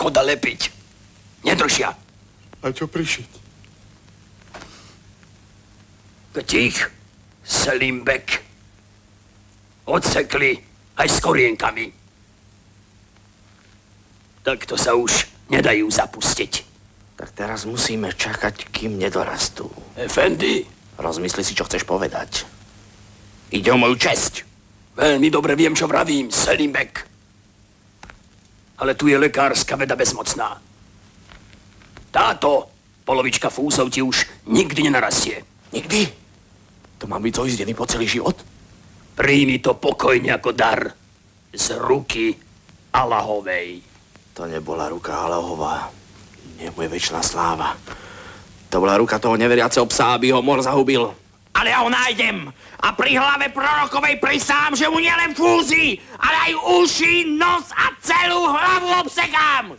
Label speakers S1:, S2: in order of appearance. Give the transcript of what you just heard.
S1: škoda lepiť. Nedržia.
S2: A čo prišiť?
S1: Tých Selimbek odsekli aj s korienkami. Takto sa už nedajú zapustiť.
S3: Tak teraz musíme čakať, kým nedorastú.
S1: Efendi?
S3: Rozmysli si, čo chceš povedať. Ide o moju česť.
S1: Veľmi dobre viem, čo vravím, Selimbek. Ale tu je lekárska veda bezmocná. Táto polovička fúzov ti už nikdy nenarastie.
S3: Nikdy? To mám byť zoizdený po celý život?
S1: Príjmi to pokojne ako dar z ruky Allahovej.
S3: To nebola ruka Allahová. Nie moje večná sláva. To bola ruka toho neveriaceho psa, aby ho mor zahubil. Ale ja ho nájdem a pri hlave prorokovej prisám, že mu nielen fúzi, ale aj uši, nos a celú hlavu obsekám.